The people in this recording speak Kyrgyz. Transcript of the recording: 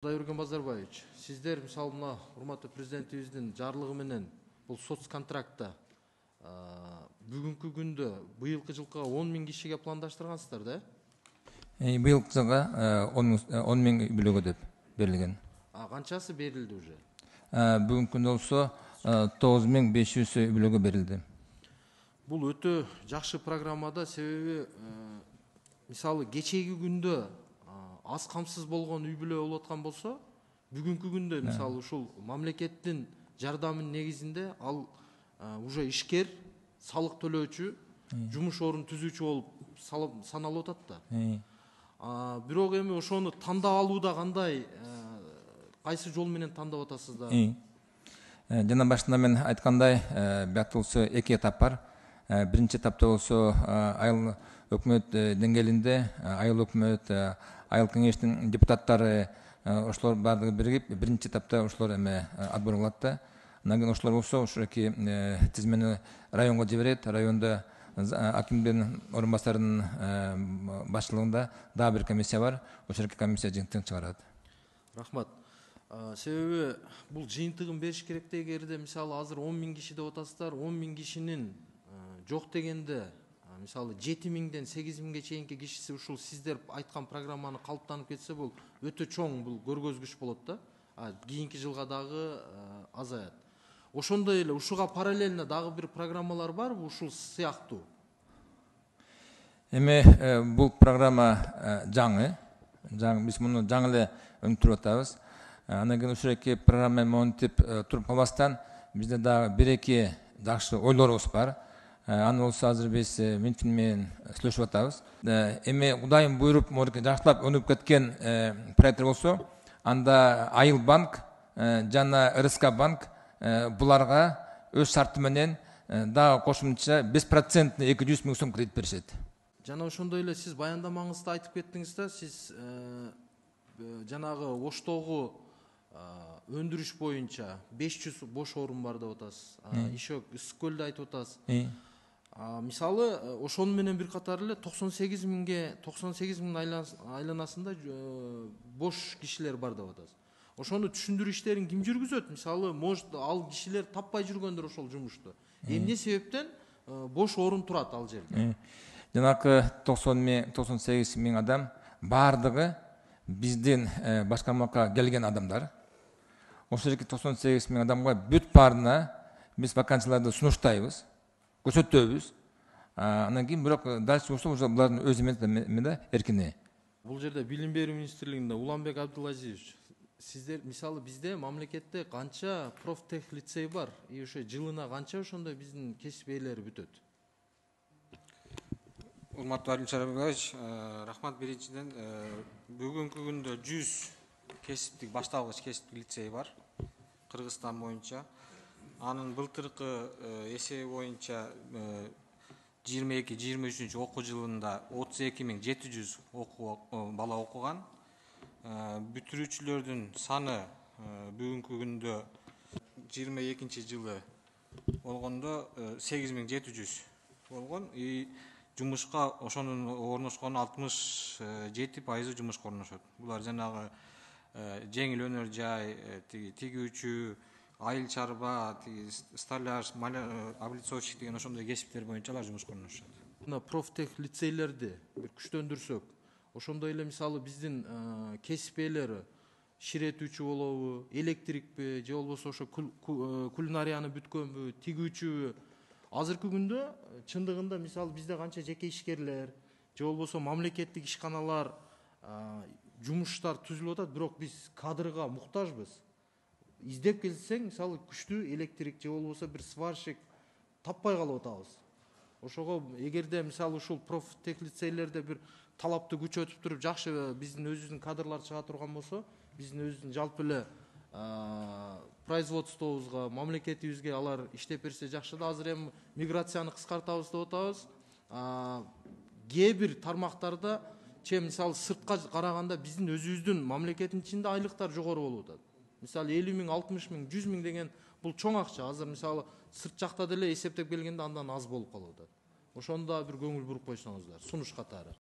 Құдайберген Базарбаевич, сіздер мысалы мына урматтуу президентибиздин жарлыгы менен бул соцконтрактта бүгүнкү күндө быйылкы жылкыга 10 000 кишиге пландаштыргансыздар да? Быйылкы жылга 10 000 үй-бүлөгө деп берилген. Канчасы берилди уже? Бүгүнкү күндө болсо 9500 үй-бүлөгө берилди. Бул өтө жакшы программада, себеби мисалы кечеги күндө аз камсыз болгон үй-бүлө болуп аткан болсо, бүгүнкү күндө мисалы ушул мамлекеттин жардамынын негизинде ал уже ишкер, салык төлөөчү, жумуш орун түзүүчү болуп саналып атат да. Бирок эми ошону тандап алууда кандай, кайсы жол менен тандап атасыздар? Жана башында мен айткандай, бияк болсо эки этап бар. Биринчи этапта болсо айыл өкмөт деңгээлинде, айыл өкмөт, айыл кеңештин депутаттары ошолор баардыгы биригип, биринчи этапта ошолор эме отбор кылат да. Андан кийин ошолор болсо ошоки тизмени районго жиберет. Районда акимдин орун басарынын башчылыгында дагы бир комиссия бар. Ошол комиссия жыйынтыгын чыгарат. Рахмат. Себеби бул жыйынтыгын бериш керек дегенде, мисалы азыр 10 000 киши деп атасыздар. 10 000 кишинин жок дегенде, мисалы 7 000-ден 8 000-ге чейинки кишиси ушул сиздер айткан программаны калыптанып кетсе, бул өтө чоң, бул көргөзгүч болот да. Кийинки жылга дагы азаят. Ошондой эле ушуга параллельно дагы бир программалар барбы ушул сыяктуу? Эми бул программа жаңы. Биз муну жаңы эле өнүктүрүп атабыз. Андан кийин ушул эки программа монтип туруп калбастан бизде дагы бир-эки жакшы ойлорубуз бар. Аны болсо азыр биз Минфин менен сүйлөшүп атабыз. Эми Кудайым буйруп, жакшылап өнүгүп кеткен проекттер болсо, анда Айыл банк жана РСК банк буларга өз шарты менен дагы кошумча 5% 200 000 сом кредит беришет. Жана ошондой эле сиз баяндамаңызда айтып кеттиңиз да, сиз жанагы Оштогу өндүрүш боюнча 500 бош орун бар деп атасыз. Еще Ысык көлдү айтып атасыз. Мисалы ошону менен бир катар эле 98 000 айланасында бош кишилер бар деп атасыз. Ошону түшүндүрүү иштерин ким жүргүзөт? Мисалы, может, ал кишилер таппай жүргөндөр ошол жумушту. Эмне себептен бош орун турат ал жерде? Жанакы 98 000 адам баардыгы биздин башкармакка келген адамдар. Ошол 98 000 адамга бүт баарына биз вакансияларды сунуштайбыз, көрсөтөбүз. Андан кийин бирок дальше болсо уже булардын өз эмеде эркине. Бул жерде Билим берүү министрлигинде Уланбек Абдулазизович, сиздер мисалы бизде мамлекетте канча профтех лицей бар? И ошо жылына канча ошондой биздин кесип ээлери бүтөт? Урматтуу Алим Шарабаевич, рахмат. Биринчиден, бүгүнкү күндө 100 кесиптик, башталгыч кесиптик лицей бар Кыргызстан боюнча. Анын былтыркы эсеби боюнча 22-23 окуу жылында 32 700 бала окуган. Бүтүрүүчүлөрдүн саны бүгүнкү күндө 22 жылы болгондо 8700 болгон. Жумушка ошонун орношкон 67% жумушка орношот. Булар жанагы жеңил өнөр жай, тигүүчү, айыл чарба, столяр, облицовщик деген ошондой кесиптер боюнча алар жумушка орношот. Мына профтех лицейлерди бир күчтөндүрсөк, ошондой эле мисалы биздин кесип ээлери ширетүүчү болобу, электрикпи, же болбосо ошо кулинарияны бүткөнбү, тигүүчүбү? Азыркы күндө чындыгында мисалы бизде канча жеке ишкерлер, же болбосо мамлекеттик ишканалар, жумуштар түзүлүп атат, бирок биз кадрга муктажбыз. Издеп келсең, мисалы күчтүү электрик же болбосо бир сварщик таппай калып атабыз. Ошого эгерде мисалы ушул профтех лицейлерде бир талапты күчөтүп туруп, жакшы биздин өзүбүздүн кадрлар чыга турган болсо, биздин өзүбүздүн жалпы эле производствобузга, мамлекетибизге алар иштеп берсе жакшы да. Азыр эми миграцияны кыскартабыз деп атабыз. Кээ бир тармактарда мисалы сыртка караганда биздин өзүбүздүн мамлекеттин ичинде айлыктар жогору болуп атат. Мисалы 50 000, 60 000, 100 000 деген бул чоң акча. Азыр мисалы сырт жакта деле эсептеп келгенде андан аз болуп калып атат. Ошондо бир көңүл буруп койсоңуздар, сунуш катары.